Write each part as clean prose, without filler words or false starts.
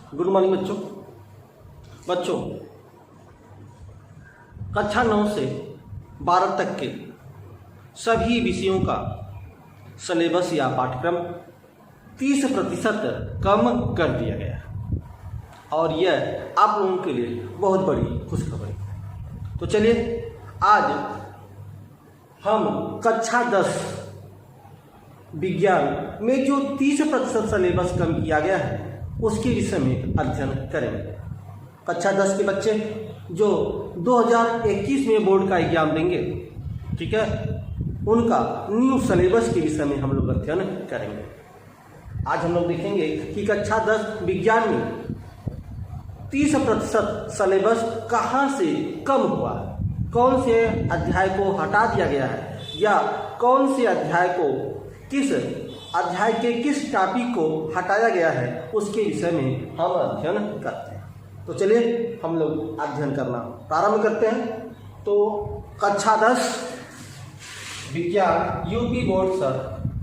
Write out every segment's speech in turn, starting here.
Good morning बच्चों कक्षा 9 से 12 तक के सभी विषयों का सिलेबस या पाठ्यक्रम 30% कम कर दिया गया है और यह आप लोगों के लिए बहुत बड़ी खुशखबरी है। तो चलिए आज हम कक्षा 10 विज्ञान में जो 30% सिलेबस कम किया गया है उसके विषय में अध्ययन करेंगे। कक्षा 10 के बच्चे जो 2021 में बोर्ड का एग्जाम देंगे, ठीक है, उनका न्यू सिलेबस के विषय में हम लोग अध्ययन करेंगे। आज हम लोग देखेंगे कि कक्षा 10 विज्ञान में 30% सिलेबस कहाँ से कम हुआ है, कौन से अध्याय को हटा दिया गया है या कौन से अध्याय को किस अध्याय के किस टॉपिक को हटाया गया है उसके विषय में हम अध्ययन करते हैं। तो चलिए हम लोग अध्ययन करना प्रारंभ करते हैं। तो कक्षा 10 विज्ञान यूपी बोर्ड सर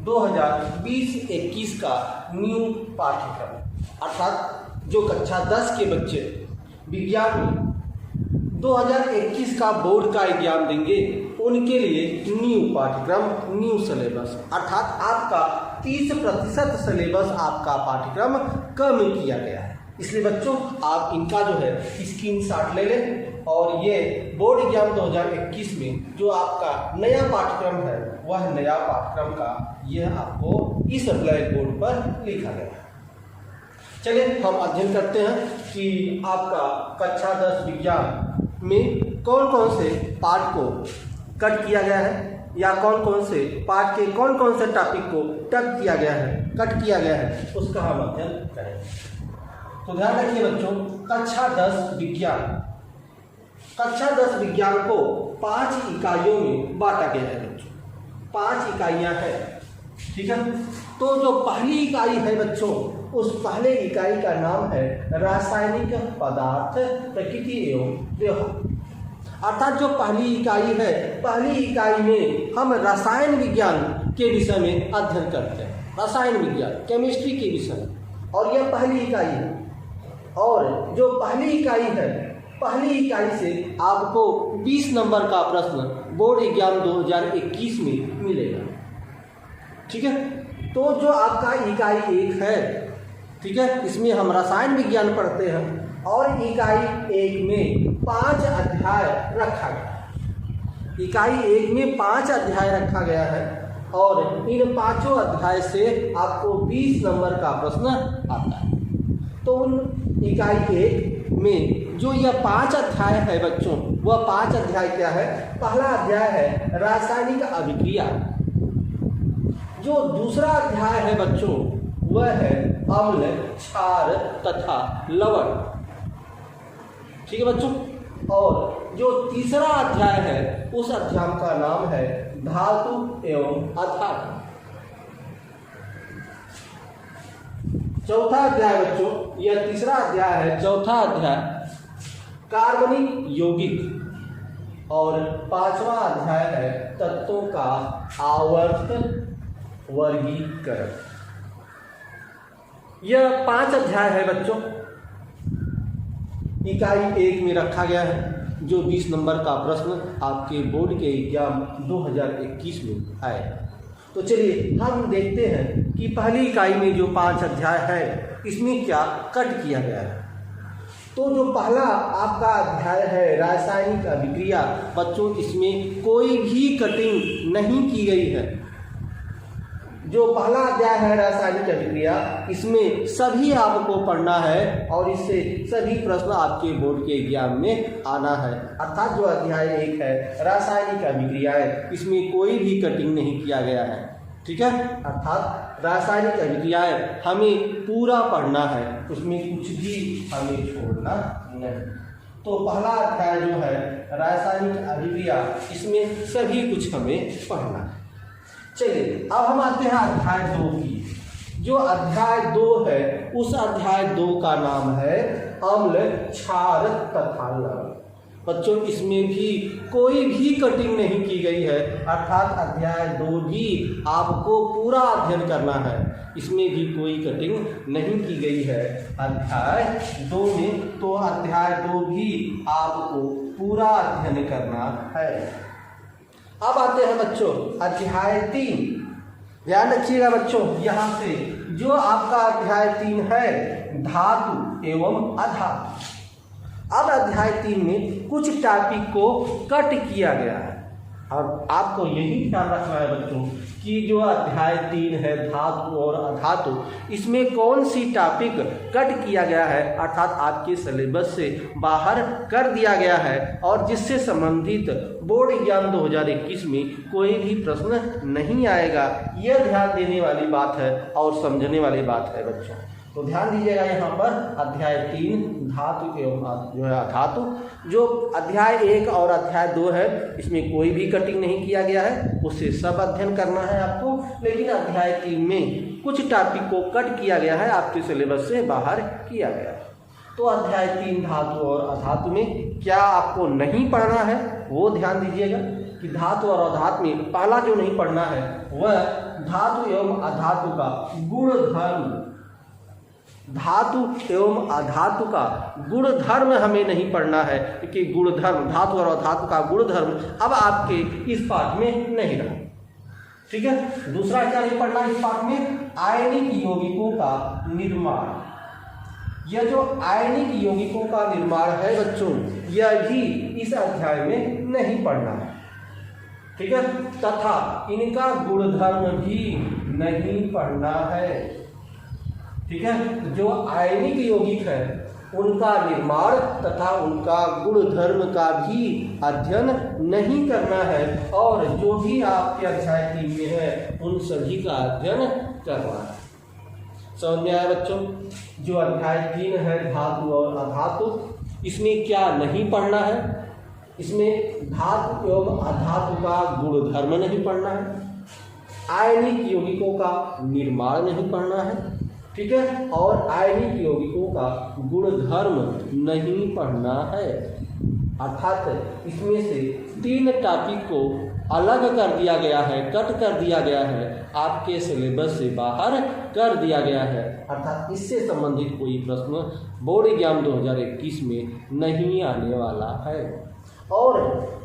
2020-21 का न्यू पाठ्यक्रम, अर्थात जो कक्षा 10 के बच्चे विज्ञान में 2021 का बोर्ड का एग्जाम देंगे उनके लिए न्यू पाठ्यक्रम, न्यू सिलेबस, अर्थात आपका 30% सिलेबस आपका पाठ्यक्रम कम किया गया है। इसलिए बच्चों आप इनका जो है स्क्रीनशॉट ले लें और ये बोर्ड एग्जाम 2021 में जो आपका नया पाठ्यक्रम है वह नया पाठ्यक्रम का यह आपको इस ब्लैक बोर्ड पर लिखा गया है। चलिए हम अध्ययन करते हैं कि आपका कक्षा 10 विज्ञान में कौन कौन से पाठ को कट किया गया है या कौन कौन से पाठ के कौन कौन से टॉपिक को कट किया गया है उसका हम अध्ययन करेंगे। तो ध्यान रखिए बच्चों, कक्षा 10 विज्ञान को 5 इकाइयों में बांटा गया है बच्चों। 5 इकाइयां हैं, ठीक है। तो जो पहली इकाई है बच्चों, उस पहले इकाई का नाम है रासायनिक पदार्थ, प्रकृति एवं व्यवहार। अर्थात जो पहली इकाई है, पहली इकाई में हम रसायन विज्ञान के विषय में अध्ययन करते हैं, रसायन विज्ञान, केमिस्ट्री के विषय में, और यह पहली इकाई है। और जो पहली इकाई है, पहली इकाई से आपको 20 नंबर का प्रश्न बोर्ड एग्जाम 2021 में मिलेगा, ठीक है। तो जो आपका इकाई 1 है, ठीक है, इसमें हम रसायन विज्ञान पढ़ते हैं और इकाई 1 में 5 अध्याय रखा गया है। इकाई 1 में 5 अध्याय रखा गया है और इन 5 अध्याय से आपको 20 नंबर का प्रश्न आता है। तो उन इकाई 1 में जो यह 5 अध्याय है बच्चों, वह 5 अध्याय क्या है? पहला अध्याय है रासायनिक अभिक्रिया। जो दूसरा अध्याय है बच्चों वह है अम्ल, क्षार तथा लवण, ठीक है बच्चों। और जो तीसरा अध्याय है उस अध्याय का नाम है धातु एवं आधार। चौथा अध्याय बच्चों, यह तीसरा अध्याय है, चौथा अध्याय कार्बनिक यौगिक और 5वां अध्याय है तत्वों का आवर्त वर्गीकरण। यह 5 अध्याय है बच्चों, इकाई 1 में रखा गया है, जो 20 नंबर का प्रश्न आपके बोर्ड के एग्जाम 2021 में आएगा। तो चलिए हम देखते हैं कि पहली इकाई में जो 5 अध्याय है इसमें क्या कट किया गया है। तो जो पहला आपका अध्याय है रासायनिक अभिक्रिया, बच्चों इसमें कोई भी कटिंग नहीं की गई है। जो पहला अध्याय है रासायनिक अभिक्रिया, इसमें सभी आपको पढ़ना है और इससे सभी प्रश्न आपके बोर्ड के एग्जाम में आना है। अर्थात जो अध्याय 1 है रासायनिक अभिक्रियाएं, इसमें कोई भी कटिंग नहीं किया गया है, ठीक है। अर्थात रासायनिक अभिक्रियाएं हमें पूरा पढ़ना है, उसमें कुछ भी हमें छोड़ना नहीं। तो पहला अध्याय जो है रासायनिक अभिक्रिया, इसमें सभी कुछ हमें पढ़ना है। चलिए अब हम आते हैं अध्याय 2 की। जो अध्याय 2 है उस अध्याय 2 का नाम है अम्ल, क्षार तथा लवण। बच्चों इसमें भी कोई भी कटिंग नहीं की गई है, अर्थात अध्याय 2 भी आपको पूरा अध्ययन करना है, इसमें भी कोई कटिंग नहीं की गई है अध्याय 2 में। तो अध्याय 2 भी आपको पूरा अध्ययन करना है। अब आते हैं बच्चों अध्याय 3। ध्यान रखिएगा बच्चों, यहाँ से जो आपका अध्याय 3 है धातु एवं अधातु। अब अध्याय 3 में कुछ टॉपिक को कट किया गया है और आपको यही ध्यान रखना है बच्चों कि जो अध्याय 3 है धातु और अधातु, इसमें कौन सी टॉपिक कट किया गया है, अर्थात आपके सिलेबस से बाहर कर दिया गया है और जिससे संबंधित बोर्ड एग्जाम 2021 में कोई भी प्रश्न नहीं आएगा। यह ध्यान देने वाली बात है और समझने वाली बात है बच्चों। तो ध्यान दीजिएगा यहाँ पर अध्याय 3 धातु एवं जो है अधातु, जो अध्याय 1 और अध्याय 2 है इसमें कोई भी कटिंग नहीं किया गया है, उससे सब अध्ययन करना है आपको। लेकिन अध्याय 3 में कुछ टॉपिक को कट किया गया है, आपके सिलेबस से बाहर किया गया है। तो अध्याय 3 धातु और अधातु में क्या आपको नहीं पढ़ना है वो ध्यान दीजिएगा कि धातु और अधातु में पहला जो नहीं पढ़ना है वह धातु एवं अधातु का गुण धर्म। धातु एवं अधातु का गुण धर्म हमें नहीं पढ़ना है, क्योंकि गुण धर्म धातु और अधातु का गुण धर्म अब आपके इस पाठ में नहीं रहा। ठीक है, दूसरा क्या नहीं पढ़ना इस पाठ में, आयनिक यौगिकों का निर्माण। यह जो आयनिक यौगिकों का निर्माण है बच्चों, यह भी इस अध्याय में नहीं पढ़ना है। ठीक है, तथा इनका गुणधर्म भी नहीं पढ़ना है। ठीक है, जो आयनिक यौगिक है उनका निर्माण तथा उनका गुण धर्म का भी अध्ययन नहीं करना है और जो भी आपके अध्याय 3 में है उन सभी का अध्ययन करना है। समझ में आया बच्चों? जो अध्याय 3 है धातु और अधातु, इसमें क्या नहीं पढ़ना है, इसमें धातु एवं अधातु का गुण धर्म नहीं पढ़ना है, आयनिक यौगिकों का निर्माण नहीं पढ़ना है। ठीक है, और आयनिक यौगिकों का गुण धर्म नहीं पढ़ना है। अर्थात इसमें से 3 टॉपिक को अलग कर दिया गया है, कट कर दिया गया है, आपके सिलेबस से बाहर कर दिया गया है। अर्थात इससे संबंधित कोई प्रश्न बोर्ड एग्जाम 2021 में नहीं आने वाला है। और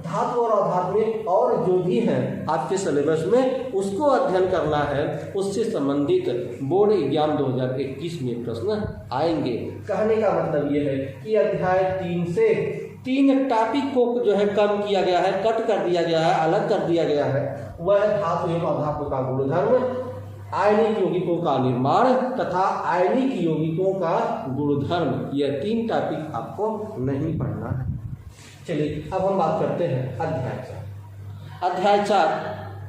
धातु और अधातु में और जो भी हैं आपके सिलेबस में उसको अध्ययन करना है, उससे संबंधित बोर्ड एग्जाम 2021 में प्रश्न आएंगे। कहने का मतलब ये है कि अध्याय 3 से 3 टॉपिक को जो है कम किया गया है, कट कर दिया गया है, अलग कर दिया गया है। वह धातु एवं अधातु का गुणधर्म, आयनिक यौगिकों का निर्माण तथा आयनिक यौगिकों का गुणधर्म, यह 3 टॉपिक आपको नहीं पढ़ना है। चलिए अब हम बात करते हैं अध्याय 4। अध्याय 4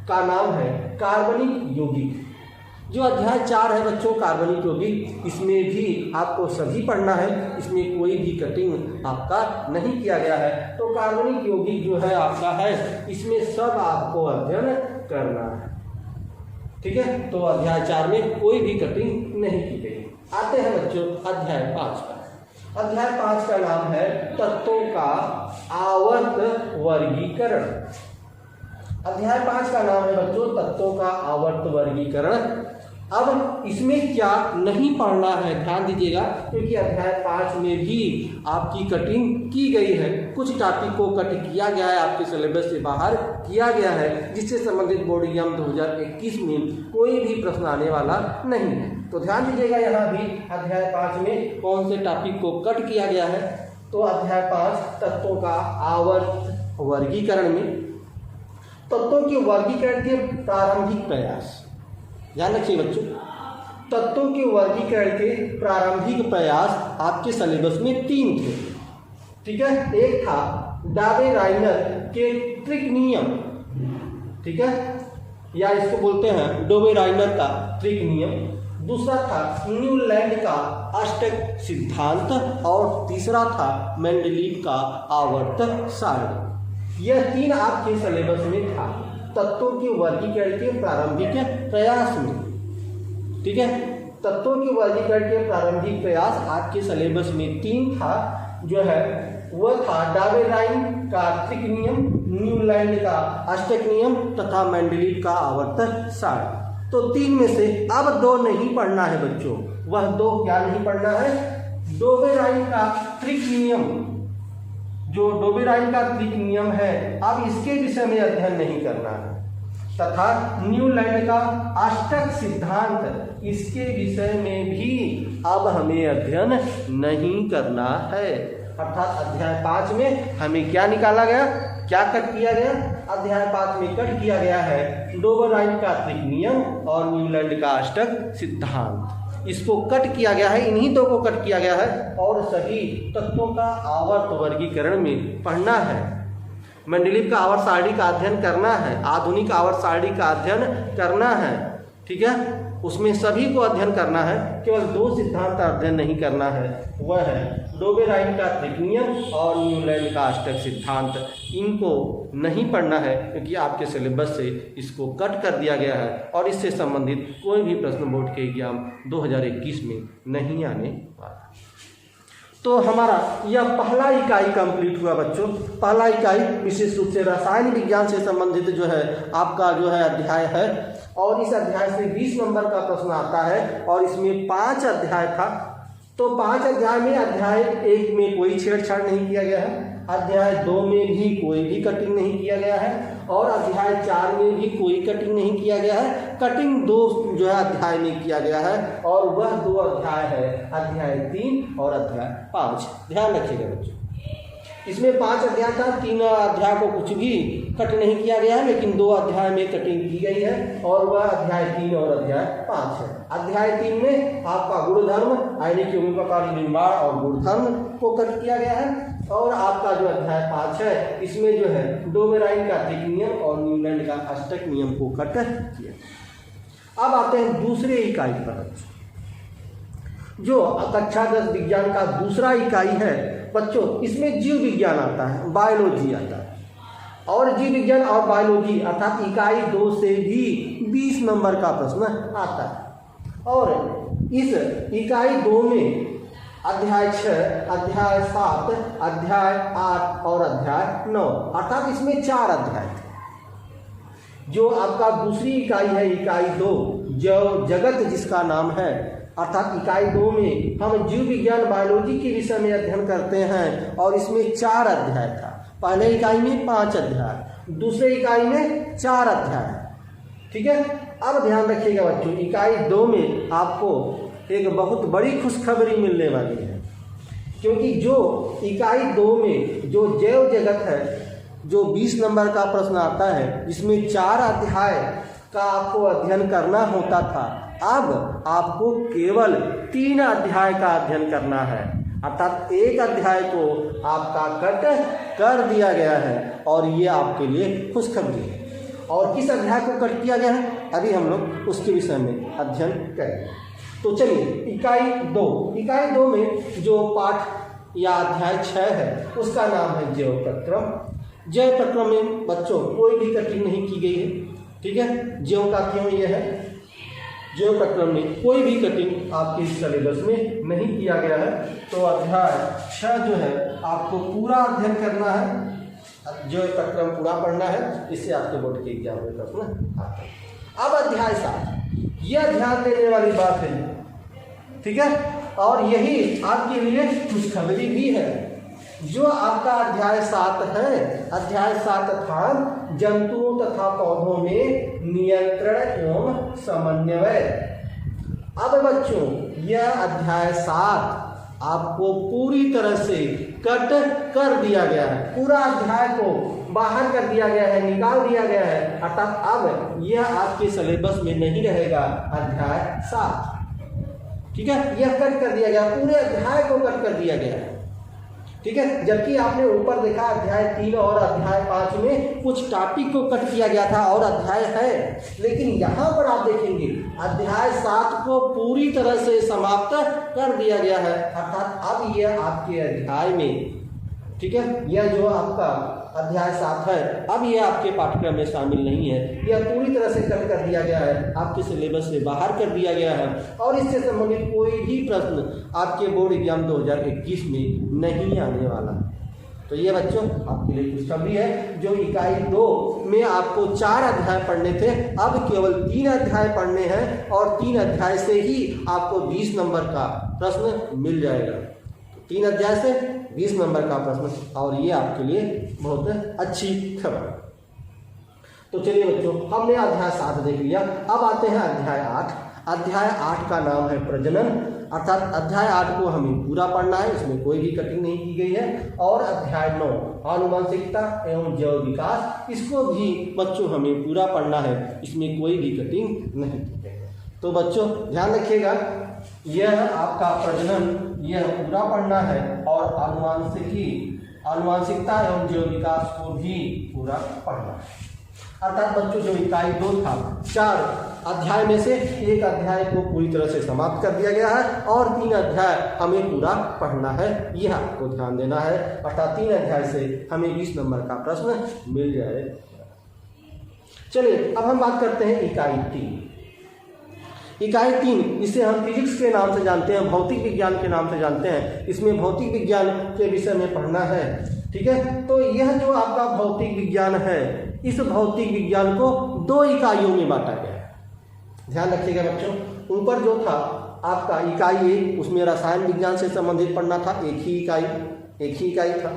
का नाम है कार्बनिक यौगिक। जो अध्याय 4 है बच्चों कार्बनिक यौगिक, इसमें भी आपको सभी पढ़ना है, इसमें कोई भी कटिंग आपका नहीं किया गया है। तो कार्बनिक यौगिक जो है आपका है, इसमें सब आपको अध्ययन करना है। ठीक है, तो अध्याय 4 में कोई भी कटिंग नहीं की गई। आते हैं बच्चों अध्याय 5 पर। अध्याय 5 का नाम है तत्वों का आवर्त वर्गीकरण। अध्याय 5 का नाम है बच्चों तत्वों का आवर्त वर्गीकरण। अब इसमें क्या नहीं पढ़ना है ध्यान दीजिएगा, क्योंकि अध्याय 5 में भी आपकी कटिंग की गई है, कुछ टॉपिक को कट किया गया है, आपके सिलेबस से बाहर किया गया है, जिससे संबंधित बोर्ड एग्जाम 2021 में कोई भी प्रश्न आने वाला नहीं है। तो ध्यान दीजिएगा यहाँ भी अध्याय 5 में कौन से टॉपिक को कट किया गया है। तो अध्याय 5 तत्वों का आवर्त वर्गीकरण में तत्वों के वर्गीकरण के प्रारंभिक प्रयास। ध्यान रखिए बच्चों, तत्वों के वर्गीकरण के प्रारंभिक प्रयास आपके सिलेबस में 3 थे। ठीक है, एक था डाबे-राइनर के ट्रिक नियम, ठीक है, या इसको बोलते हैं डोबे-राइनर का ट्रिक नियम। दूसरा था न्यूलैंड का अष्टक सिद्धांत और तीसरा था मेंडलीव का आवर्त सारणी। यह 3 आपके सिलेबस में था तत्वों के वर्गीकरण के प्रारंभिक प्रयास में। ठीक है, तत्वों के वर्गीकरण के प्रारंभिक प्रयास आपके सिलेबस में 3 था, जो है वह था डावेराइन का त्रिक नियम, न्यूलैंड का अष्टक नियम तथा मेंडलीव का आवर्त सारणी। तो 3 में से अब 2 नहीं पढ़ना है बच्चों। वह 2 क्या नहीं पढ़ना है? डोबेराइन का त्रिक नियम, जो डोबेराइन का त्रिक नियम है अब इसके विषय में अध्ययन नहीं करना है, तथा न्यूलैंड का अष्टक सिद्धांत, इसके विषय में भी अब हमें अध्ययन नहीं करना है। अर्थात अध्याय 5 में हमें क्या निकाला गया, क्या कट किया गया? अध्याय 5 में कट किया गया है डोबेराइन का त्रिक नियम और न्यूलैंड का अष्टक सिद्धांत। इसको कट किया गया है, इन्हीं 2 को कट किया गया है और सभी तत्वों का आवर्त वर्गीकरण में पढ़ना है। मेंडलीव का आवर्त सारणी का अध्ययन करना है, आधुनिक आवर्त सारणी का अध्ययन करना है, ठीक है। उसमें सभी को अध्ययन करना है, केवल 2 सिद्धांत का अध्ययन नहीं करना है, वह है डोबेराइन का त्रिक नियम और न्यूलैंड का अष्टक सिद्धांत। इनको नहीं पढ़ना है क्योंकि आपके सिलेबस से इसको कट कर दिया गया है और इससे संबंधित कोई भी प्रश्न बोर्ड के एग्जाम 2021 में नहीं आने वाला। तो हमारा यह पहला इकाई कंप्लीट हुआ बच्चों। पहला इकाई विशेष रूप से रसायन विज्ञान से संबंधित जो है आपका जो है अध्याय है और इस अध्याय से 20 नंबर का प्रश्न आता है और इसमें 5 अध्याय था। तो 5 अध्याय में अध्याय 1 में कोई छेड़छाड़ नहीं किया गया है, अध्याय 2 में भी कोई भी कटिंग नहीं किया गया है और अध्याय 4 में भी कोई कटिंग नहीं किया गया है। कटिंग 2 जो है अध्याय में किया गया है और वह 2 अध्याय है, अध्याय 3 और अध्याय 5। ध्यान रखिएगा बच्चों, इसमें 5 अध्याय था, 3 अध्याय को कुछ भी कट नहीं किया गया है, लेकिन 2 अध्याय में कटिंग की गई है और वह अध्याय 3 और अध्याय 5 है। अध्याय 3 में आपका गुणधर्म, आयनिक यौगिक प्रकार निर्माण और गुणधर्म को कट किया गया है और आपका जो अध्याय 5 है इसमें जो है डोबेराइन का त्रिक नियम और न्यूलैंड का अष्टक नियम को कट किया। अब आते हैं दूसरे इकाई पर, जो कक्षा 10 विज्ञान का दूसरा इकाई है बच्चों। इसमें जीव विज्ञान आता है, बायोलॉजी आता है और जीव विज्ञान और बायोलॉजी अर्थात इकाई 2 से भी 20 नंबर का प्रश्न आता है। और इस इकाई 2 में अध्याय 6, अध्याय 7, अध्याय 8 और अध्याय 9 अर्थात इसमें 4 अध्याय थे। जो आपका दूसरी इकाई है इकाई 2 जो जगत जिसका नाम है, अर्थात इकाई 2 में हम जीव विज्ञान बायोलॉजी के विषय में अध्ययन करते हैं और इसमें 4 अध्याय था। पहले इकाई में 5 अध्याय, दूसरे इकाई में 4 अध्याय, ठीक है। अब ध्यान रखिएगा बच्चों, इकाई 2 में आपको एक बहुत बड़ी खुशखबरी मिलने वाली है, क्योंकि जो इकाई 2 में जो जैव जगत है, जो 20 नंबर का प्रश्न आता है जिसमें 4 अध्याय का आपको अध्ययन करना होता था, अब आपको केवल 3 अध्याय का अध्ययन करना है। अर्थात 1 अध्याय को आपका कट कर दिया गया है और ये आपके लिए खुशखबरी है। और किस अध्याय को कट किया गया है अभी हम लोग उसके विषय में अध्ययन करेंगे। तो चलिए इकाई 2 में जो पाठ या अध्याय 6 है उसका नाम है जैव प्रक्रम। जैव प्रक्रम में बच्चों कोई भी कटिंग नहीं की गई है, ठीक है। जैव का क्यों ये है, जैव प्रक्रम में कोई भी कटिंग आपके सिलेबस में नहीं किया गया है। तो अध्याय 6 जो है आपको पूरा अध्ययन करना है, जैव प्रक्रम पूरा पढ़ना है, इससे आपके बोर्ड के एग्जाम में प्रश्न आता है। अब अध्याय 7, यह ध्यान देने वाली बात है, ठीक है, और यही आपके लिए खुशखबरी भी है। जो आपका अध्याय 7 है, अध्याय 7 था जंतुओं तथा पौधों में नियंत्रण एवं समन्वय। अब बच्चों यह अध्याय 7 आपको पूरी तरह से कट कर दिया गया है, पूरा अध्याय को बाहर कर दिया गया है, निकाल दिया गया है। अर्थात अब यह आपके सिलेबस में नहीं रहेगा अध्याय 7, ठीक है। यह कट कर दिया गया, पूरे अध्याय को कट कर दिया गया है, ठीक है। जबकि आपने ऊपर देखा अध्याय 3 और अध्याय 5 में कुछ टॉपिक को कट किया गया था और अध्याय है, लेकिन यहाँ पर आप देखेंगे अध्याय 7 को पूरी तरह से समाप्त कर दिया गया है। अर्थात अब यह आपके अध्याय में, ठीक है, यह जो आपका अध्याय 7 है अब यह आपके पाठ्यक्रम में शामिल नहीं है, यह पूरी तरह से कट कर दिया गया है, आपके सिलेबस से बाहर कर दिया गया है और इससे संबंधित कोई भी प्रश्न आपके बोर्ड एग्जाम 2021 में नहीं आने वाला, तो ये बच्चों आपके लिए खुशखबरी है। जो इकाई 2 में आपको 4 अध्याय पढ़ने थे, अब केवल 3 अध्याय पढ़ने हैं और 3 अध्याय से ही आपको 20 नंबर का प्रश्न मिल जाएगा। 3 अध्याय से 20 नंबर का प्रश्न, और ये आपके लिए बहुत अच्छी खबर। तो चलिए बच्चों, हमने अध्याय 7 देख लिया। अब आते हैं अध्याय 8। अध्याय 8 का नाम है प्रजनन, अर्थात अध्याय 8 को हमें पूरा पढ़ना है, इसमें कोई भी कटिंग नहीं की गई है। और अध्याय 9 आनुवंशिकता एवं जैव विकास, इसको भी बच्चों हमें पूरा पढ़ना है, इसमें कोई भी कटिंग नहीं की गई है। तो बच्चों ध्यान रखिएगा, यह आपका प्रजनन यह पूरा पढ़ना है और आनुवंशिकता एवं जैव विकास को भी पूरा पढ़ना है। अर्थात बच्चों जो इकाई 2 था, 4 अध्याय में से 1 अध्याय को पूरी तरह से समाप्त कर दिया गया है और 3 अध्याय हमें पूरा पढ़ना है, यह आपको ध्यान देना है। अर्थात 3 अध्याय से हमें 20 नंबर का प्रश्न मिल जाए। चलिए अब हम बात करते हैं इकाई 3। इकाई 3 इसे हम फिजिक्स के नाम से जानते हैं, भौतिक विज्ञान के नाम से जानते हैं। इसमें भौतिक विज्ञान के विषय में पढ़ना है, ठीक है। तो यह जो आपका भौतिक विज्ञान है, इस भौतिक विज्ञान को 2 इकाइयों में बांटा गया है। ध्यान रखिएगा बच्चों, ऊपर जो था आपका इकाई 1, उसमें रसायन विज्ञान से संबंधित पढ़ना था, एक ही इकाई था।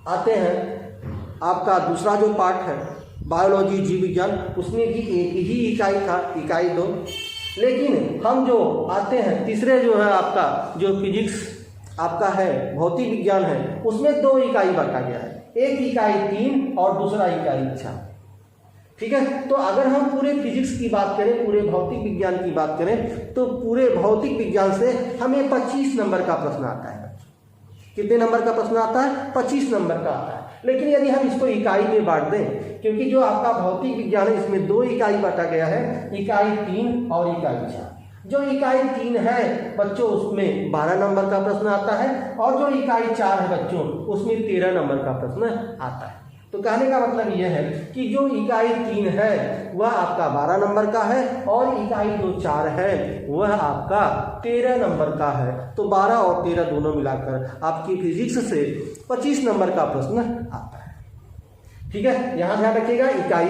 आते हैं आपका दूसरा जो पार्ट है बायोलॉजी जीव विज्ञान, उसमें भी एक ही इकाई था, इकाई 2। लेकिन हम जो आते हैं तीसरे जो है आपका जो फिजिक्स आपका है, भौतिक विज्ञान है, उसमें 2 इकाई बांटा गया है, एक इकाई 3 और दूसरा इकाई 4, ठीक है। तो अगर हम पूरे फिजिक्स की बात करें, पूरे भौतिक विज्ञान की बात करें, तो पूरे भौतिक विज्ञान से हमें 25 नंबर का प्रश्न आता है। कितने नंबर का प्रश्न आता है? 25 नंबर का आता है। लेकिन यदि हम इसको इकाई में बांट दें, क्योंकि जो आपका भौतिक विज्ञान है इसमें 2 इकाई बांटा गया है, इकाई 3 और इकाई 4। जो इकाई 3 है बच्चों उसमें 12 नंबर का प्रश्न आता है और जो इकाई 4 है बच्चों उसमें 13 नंबर का प्रश्न आता है। तो कहने का मतलब यह है कि जो इकाई 3 है वह आपका 12 नंबर का है और इकाई जो 4 है वह आपका 13 नंबर का है। तो 12 और 13 दोनों मिलाकर आपकी फिजिक्स से 25 नंबर का प्रश्न आता है, ठीक है। यहाँ ध्यान रखिएगा, इकाई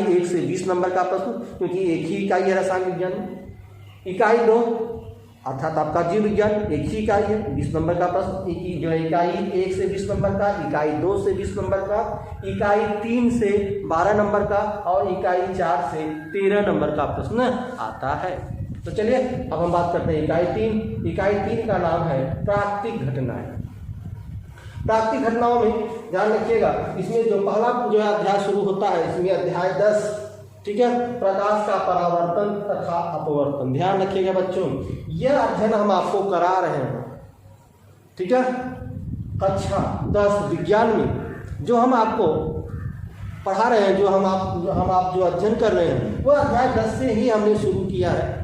1 से 20 नंबर का प्रश्न, क्योंकि एक ही इकाई है रसायन विज्ञान में। इकाई 2 अर्थात आपका जीव विज्ञान, एक ही इकाई है, 20 नंबर का प्रश्न। जो इकाई 1 से 20 नंबर का, इकाई 2 से 20 नंबर का, इकाई 3 से 12 नंबर का और इकाई 4 से 13 नंबर का प्रश्न आता है। तो चलिए अब हम बात करते हैं इकाई 3। इकाई 3 का नाम है प्राकृतिक घटनाएं। प्राकृतिक घटनाओं में ध्यान रखिएगा, इसमें जो पहला जो अध्याय शुरू होता है, इसमें अध्याय 10, ठीक है, प्रकाश का परावर्तन तथा अपवर्तन। ध्यान रखिएगा बच्चों, यह अध्ययन हम आपको करा रहे हैं, ठीक है, कक्षा 10 विज्ञान में जो हम आपको पढ़ा रहे हैं, जो हम आप जो अध्ययन कर रहे हैं, वो अध्याय 10 से ही हमने शुरू किया है।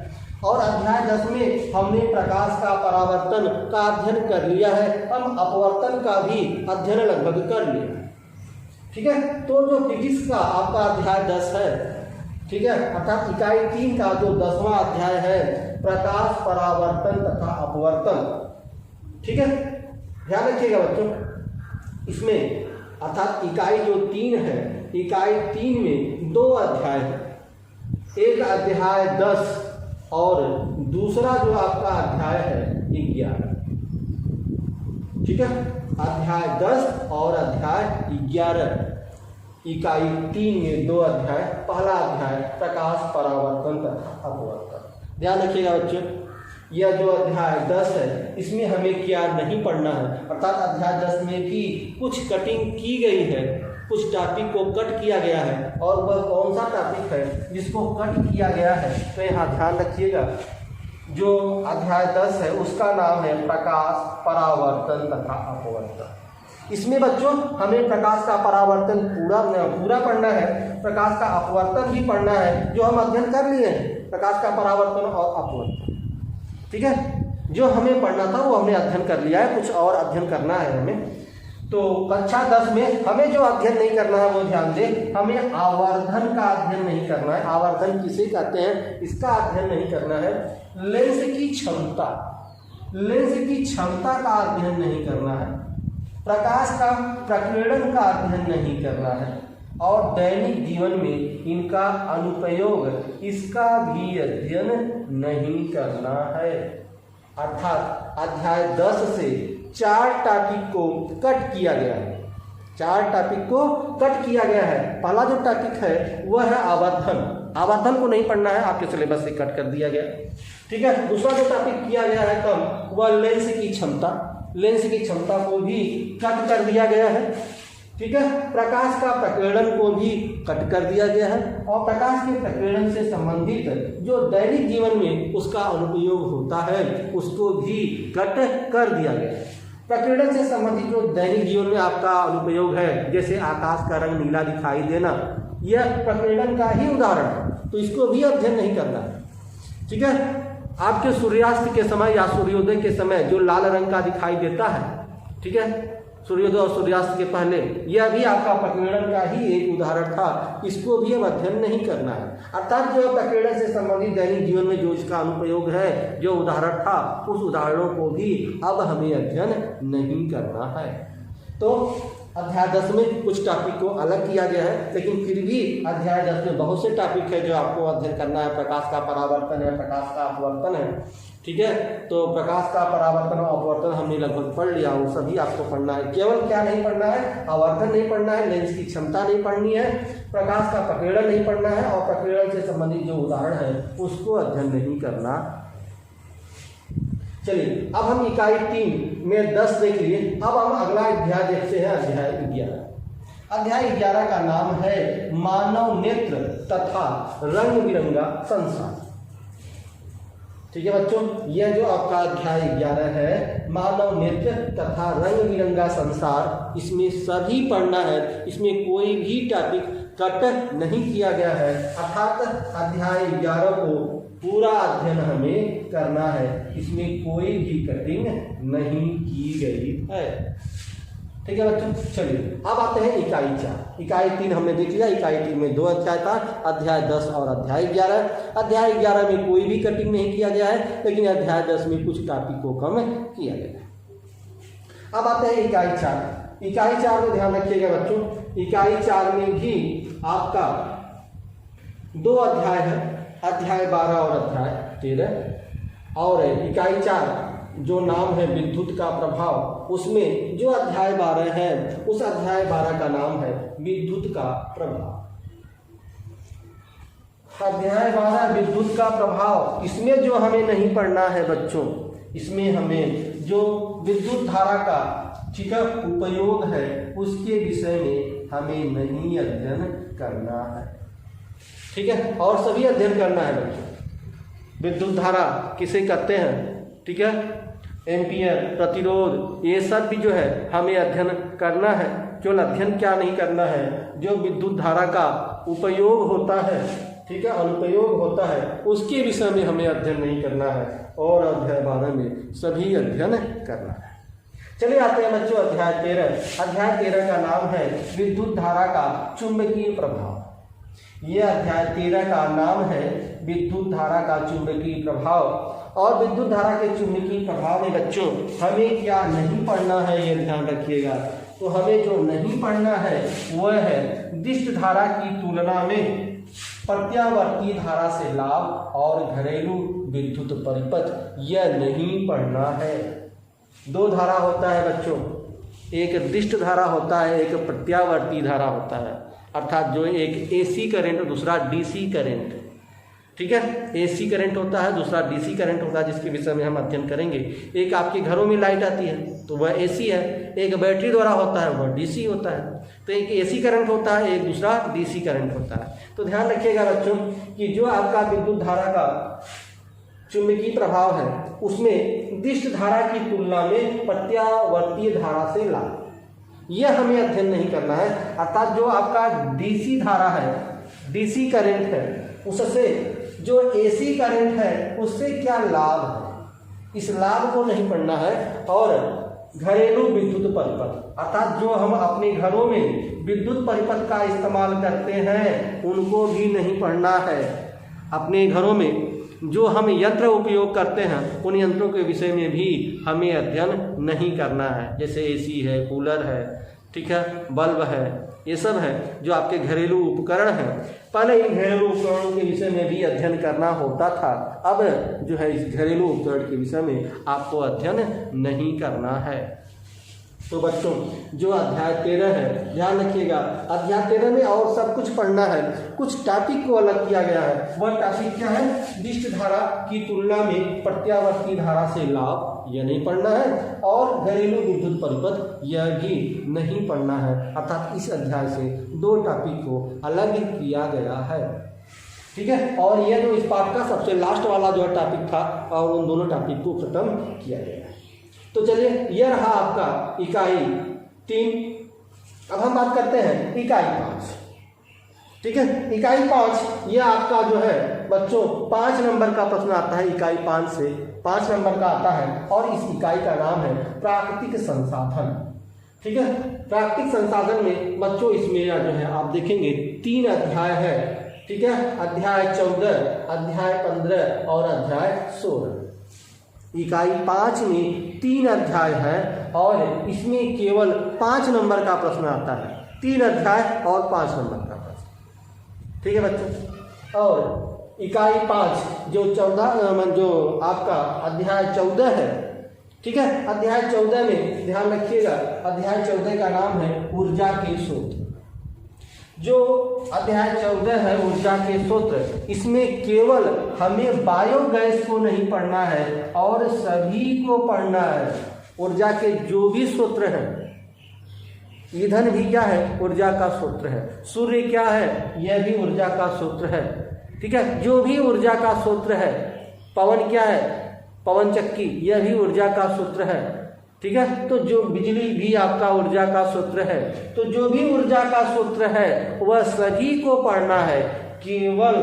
और अध्याय 10 में हमने प्रकाश का परावर्तन का अध्ययन कर लिया है, हम अपवर्तन का भी अध्ययन लगभग कर लिया, ठीक है। तो जो फिजिक्स का आपका अध्याय 10 है, ठीक है, अर्थात इकाई 3 का जो 10वां अध्याय है प्रकाश परावर्तन तथा अपवर्तन, ठीक है। ध्यान रखिएगा बच्चों, इसमें अर्थात इकाई जो 3 है, इकाई 3 में 2 अध्याय है, एक अध्याय 10 और दूसरा जो आपका अध्याय है 11, ठीक है। अध्याय 10 और अध्याय 11, इकाई 3 में 2 अध्याय। पहला अध्याय प्रकाश परावर्तन तथा अपवर्तन। ध्यान रखिएगा बच्चों, यह जो अध्याय 10 है इसमें हमें क्या नहीं पढ़ना है, अर्थात अध्याय 10 में भी कुछ कटिंग की गई है, कुछ टॉपिक को कट किया गया है। और वह कौन सा टॉपिक है जिसको कट किया गया है, तो यहाँ ध्यान रखिएगा, जो अध्याय 10 है उसका नाम है प्रकाश परावर्तन तथा अपवर्तन। इसमें बच्चों हमें प्रकाश का परावर्तन पूरा पढ़ना है, प्रकाश का अपवर्तन भी पढ़ना है, जो हम अध्ययन कर लिए हैं, प्रकाश का परावर्तन और अपवर्तन, ठीक है। जो हमें पढ़ना था वो हमने अध्ययन कर लिया है, कुछ और अध्ययन करना है हमें। तो कक्षा 10 में हमें जो अध्ययन नहीं करना है वो ध्यान दें, हमें आवर्धन का अध्ययन नहीं करना है। आवर्धन किसे कहते हैं, इसका अध्ययन नहीं करना है। लेंस की क्षमता का अध्ययन नहीं करना है। प्रकाश का प्रकीर्णन का अध्ययन नहीं करना है और दैनिक जीवन में इनका अनुप्रयोग इसका भी अध्ययन नहीं करना है। अर्थात अध्याय 10 से 4 टॉपिक को कट किया गया है। 4 टॉपिक को कट किया गया है। पहला जो टॉपिक है वह है आवर्धन। आवर्धन को नहीं पढ़ना है, आपके सिलेबस से कट कर दिया गया, ठीक है। दूसरा जो टॉपिक किया गया है कम, वह लेंस की क्षमता। लेंस की क्षमता को भी कट कर दिया गया है, ठीक है। प्रकाश का प्रकीर्णन को भी कट कर दिया गया है और प्रकाश के प्रकीर्णन से संबंधित जो दैनिक जीवन में उसका अनुप्रयोग होता है उसको भी कट कर दिया गया है। प्रकीर्णन से संबंधित जो दैनिक जीवन में आपका अनुप्रयोग है, जैसे आकाश का रंग नीला दिखाई देना, यह प्रकीर्णन का ही उदाहरण है, तो इसको भी अध्ययन नहीं करना है, ठीक है। आपके सूर्यास्त के समय या सूर्योदय के समय जो लाल रंग का दिखाई देता है, ठीक है, सूर्योदय और सूर्यास्त के पहले, यह भी आपका प्रकीर्णन का ही एक उदाहरण था, इसको भी हम अध्ययन नहीं करना है। अर्थात जो प्रकीर्णन से संबंधित दैनिक जीवन में जो इसका अनुप्रयोग है, जो उदाहरण था, उस उदाहरणों को भी अब हमें अध्ययन नहीं करना है। तो अध्याय 10 में कुछ टॉपिक को अलग किया गया है, लेकिन फिर भी अध्याय 10 में बहुत से टॉपिक है जो आपको अध्ययन करना है। प्रकाश का परावर्तन है, प्रकाश का अपवर्तन है, ठीक है। तो प्रकाश का परावर्तन और अपवर्तन हमने लगभग पढ़ लिया, वो सभी आपको पढ़ना है। केवल क्या नहीं पढ़ना है, आवर्तन नहीं पढ़ना है, लेंस की क्षमता नहीं पढ़नी है, प्रकाश का प्रकीर्णन नहीं पढ़ना है और प्रकीर्णन से संबंधित जो उदाहरण है उसको अध्ययन नहीं करना। चलिए अब हम इकाई 3 में 10 देख लिए। अब हम अगला अध्याय देखते हैं, अध्याय 11। अध्याय 11 का नाम है मानव नेत्र तथा रंग बिरंगा संसार, ठीक है बच्चों। यह जो आपका अध्याय 11 है, मानव नेत्र तथा रंग बिरंगा संसार, इसमें सभी पढ़ना है, इसमें कोई भी टॉपिक कट नहीं किया गया है। अर्थात अध्याय 11 को पूरा अध्ययन हमें करना है, इसमें कोई भी कटिंग नहीं की गई है, ठीक है बच्चों। चलिए अब आते हैं इकाई 4। इकाई 3 हमने देख लिया। इकाई 3 में 2 अध्याय था, अध्याय 10 और अध्याय 11। अध्याय 11 में कोई भी कटिंग नहीं किया गया है, लेकिन अध्याय 10 में कुछ टॉपिक को कम किया गया है। अब आते हैं इकाई 4। इकाई 4 में ध्यान रखिएगा बच्चों, इकाई 4 में भी आपका 2 अध्याय है, अध्याय 12 और अध्याय 13। और इकाई 4 जो नाम है विद्युत का प्रभाव, उसमें जो अध्याय 12 है उस अध्याय 12 का नाम है विद्युत का प्रभाव। अध्याय 12 विद्युत का प्रभाव, इसमें जो हमें नहीं पढ़ना है बच्चों, इसमें हमें जो विद्युत धारा का, ठीक है, उपयोग है उसके विषय में हमें नहीं अध्ययन करना है, ठीक है। और सभी अध्ययन करना है बच्चों। विद्युत धारा किसे कहते हैं, ठीक है, एम्पियर, प्रतिरोध, ये सब भी जो है हमें अध्ययन करना है। केवल अध्ययन क्या नहीं करना है, जो विद्युत धारा का उपयोग होता है, ठीक है, अनुप्रयोग होता है, उसके विषय में हमें अध्ययन नहीं करना है और अध्याय 12 में सभी अध्ययन करना है। चलिए आते हैं बच्चों अध्याय 13। अध्याय 13 का नाम है विद्युत धारा का चुंबकीय प्रभाव। यह अध्याय 13 का नाम है विद्युत धारा का चुंबकीय प्रभाव। और विद्युत धारा के चुंबकीय प्रभाव में बच्चों हमें क्या नहीं पढ़ना है, ये ध्यान रखिएगा। तो हमें जो नहीं पढ़ना है वह है दिष्ट धारा की तुलना में प्रत्यावर्ती धारा से लाभ और घरेलू विद्युत परिपथ, यह नहीं पढ़ना है। 2 धारा होता है बच्चों, एक दिष्ट धारा होता है, एक प्रत्यावर्ती धारा होता है। अर्थात जो एक एसी करंट और दूसरा डीसी करंट, ठीक है, एसी करंट होता है, दूसरा डीसी करंट होता है, जिसके विषय में हम अध्ययन करेंगे। एक आपके घरों में लाइट आती है तो वह एसी है, एक बैटरी द्वारा होता है वह डीसी होता है। तो एक एसी करंट होता है, एक दूसरा डीसी करंट होता है। तो ध्यान रखिएगा बच्चों कि जो आपका विद्युत धारा का चुंबकीय प्रभाव है उसमें दिष्ट धारा की तुलना में प्रत्यावर्ती धारा से लाभ, यह हमें अध्ययन नहीं करना है। अर्थात जो आपका डीसी धारा है, डीसी करंट है, उससे जो एसी करंट है उससे क्या लाभ है, इस लाभ को नहीं पढ़ना है। और घरेलू विद्युत परिपथ, अर्थात जो हम अपने घरों में विद्युत परिपथ का इस्तेमाल करते हैं उनको भी नहीं पढ़ना है। अपने घरों में जो हम यंत्र उपयोग करते हैं उन यंत्रों के विषय में भी हमें अध्ययन नहीं करना है, जैसे एसी है, कूलर है, ठीक है, बल्ब है, ये सब है जो आपके घरेलू उपकरण हैं। पहले इन घरेलू उपकरणों के विषय में भी अध्ययन करना होता था, अब जो है इस घरेलू उपकरण के विषय में आपको अध्ययन नहीं करना है। तो बच्चों जो अध्याय 13 है, ध्यान रखिएगा, अध्याय 13 में और सब कुछ पढ़ना है, कुछ टॉपिक को अलग किया गया है। वह टॉपिक क्या है? विशिष्ट धारा की तुलना में प्रत्यावर्ती धारा से लाभ, यह नहीं पढ़ना है, और घरेलू विद्युत परिपथ यह भी नहीं पढ़ना है। अर्थात इस अध्याय से 2 टॉपिक को अलग किया गया है, ठीक है। और यह जो इस पाठ का सबसे लास्ट वाला जो टॉपिक था, और उन दोनों टॉपिक को खत्म किया गया है। तो चलिए, यह रहा आपका इकाई 3। अब हम बात करते हैं इकाई 5, ठीक है। इकाई 5 यह आपका जो है बच्चों 5 नंबर का प्रश्न आता है, इकाई 5 से 5 नंबर का आता है, और इस इकाई का नाम है प्राकृतिक संसाधन, ठीक है। प्राकृतिक संसाधन में बच्चों इसमें जो है आप देखेंगे 3 अध्याय है, ठीक है। अध्याय 14, अध्याय 15 और अध्याय 16। इकाई 5 में 3 अध्याय है, और इसमें केवल 5 नंबर का प्रश्न आता है। 3 अध्याय और 5 नंबर का प्रश्न, ठीक है बच्चों। और इकाई 5 जो 14 जो आपका अध्याय 14 है, ठीक है। अध्याय 14 में ध्यान रखिएगा, अध्याय 14 का नाम है ऊर्जा के स्रोत। जो अध्याय 14 है ऊर्जा के स्रोत, इसमें केवल हमें बायोगैस को नहीं पढ़ना है और सभी को पढ़ना है। ऊर्जा के जो भी स्रोत हैं, ईंधन भी क्या है? ऊर्जा का स्रोत है। सूर्य क्या है? यह भी ऊर्जा का स्रोत है, ठीक है। जो भी ऊर्जा का स्रोत है, पवन क्या है? पवन चक्की, यह भी ऊर्जा का स्रोत है, ठीक है। तो जो बिजली भी आपका ऊर्जा का स्रोत है, तो जो भी ऊर्जा का स्रोत है वह सभी को पढ़ना है। केवल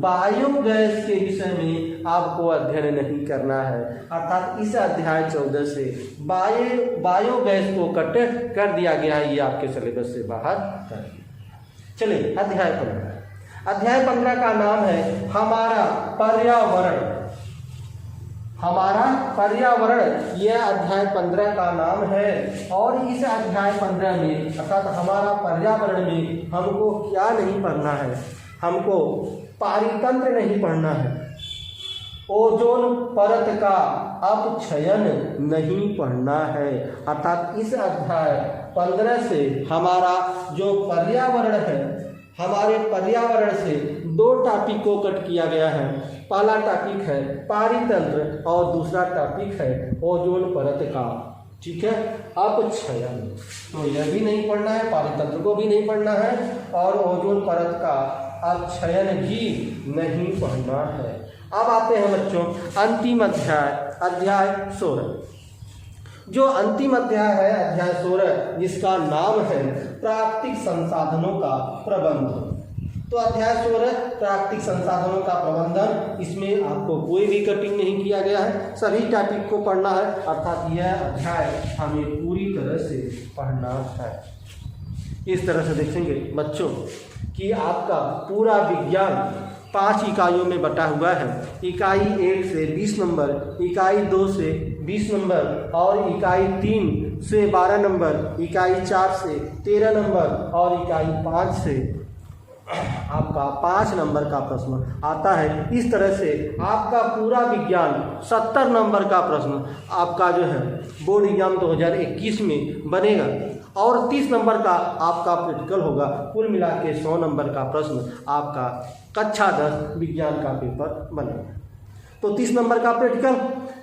बायोगैस के विषय में आपको अध्ययन नहीं करना है। अर्थात इस अध्याय 14 से बायोगैस को कट कर दिया गया है, ये आपके सिलेबस से बाहर कर दिया। चलिए अध्याय 15। अध्याय 15 का नाम है हमारा पर्यावरण। हमारा पर्यावरण, यह अध्याय 15 का नाम है। और इस अध्याय 15 में अर्थात हमारा पर्यावरण में हमको क्या नहीं पढ़ना है? हमको पारितंत्र नहीं पढ़ना है, ओजोन परत का अपक्षयन नहीं पढ़ना है। अर्थात इस अध्याय 15 से हमारा जो पर्यावरण है, हमारे पर्यावरण से 2 टॉपिक को कट किया गया है। पहला टॉपिक है पारितंत्र और दूसरा टॉपिक है ओजोन परत का, ठीक है, अपक्षयन। तो यह भी नहीं पढ़ना है, पारितंत्र को भी नहीं पढ़ना है, और ओजोन परत का अपक्षयन भी नहीं पढ़ना है। अब आते हैं बच्चों अंतिम अध्याय, अध्याय 16। जो अंतिम अध्याय है अध्याय 16, जिसका नाम है प्राकृतिक संसाधनों का प्रबंधन। तो अध्याय 16 प्राकृतिक संसाधनों का प्रबंधन, इसमें आपको कोई भी कटिंग नहीं किया गया है, सभी टॉपिक को पढ़ना है। अर्थात यह अध्याय हमें पूरी तरह से पढ़ना है। इस तरह से देखेंगे बच्चों कि आपका पूरा विज्ञान 5 इकाइयों में बटा हुआ है। इकाई 1 से 20 नंबर, इकाई 2 से 20 नंबर, और इकाई 3 से 12 नंबर, इकाई 4 से 13 नंबर, और इकाई 5 से आपका 5 नंबर का प्रश्न आता है। इस तरह से आपका पूरा विज्ञान 70 नंबर का प्रश्न आपका जो है बोर्ड एग्जाम 2021 में बनेगा, और 30 नंबर का आपका प्रैक्टिकल होगा। कुल मिला के 100 नंबर का प्रश्न आपका कक्षा 10 विज्ञान का पेपर बनेगा। तो 30 नंबर का प्रैक्टिकल,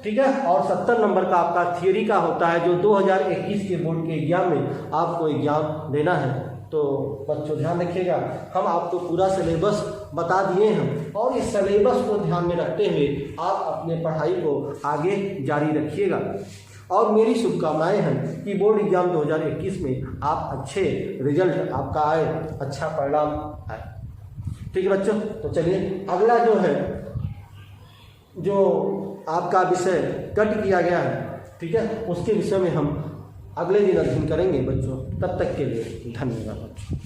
ठीक है, और 70 नंबर का आपका थियरी का होता है, जो 2021 के बोर्ड के एग्जाम में आपको एग्जाम देना है। तो बच्चों ध्यान रखिएगा, हम आपको पूरा सिलेबस बता दिए हैं, और इस सिलेबस को ध्यान में रखते हुए आप अपने पढ़ाई को आगे जारी रखिएगा। और मेरी शुभकामनाएं हैं कि बोर्ड एग्जाम 2021 में आप अच्छे रिजल्ट आपका आए, अच्छा परिणाम आए, ठीक है बच्चों। तो चलिए अगला जो है जो आपका विषय कट किया गया है, ठीक है, उसके विषय में हम अगले दिन अध्ययन करेंगे बच्चों। तब तक के लिए धन्यवाद बच्चों।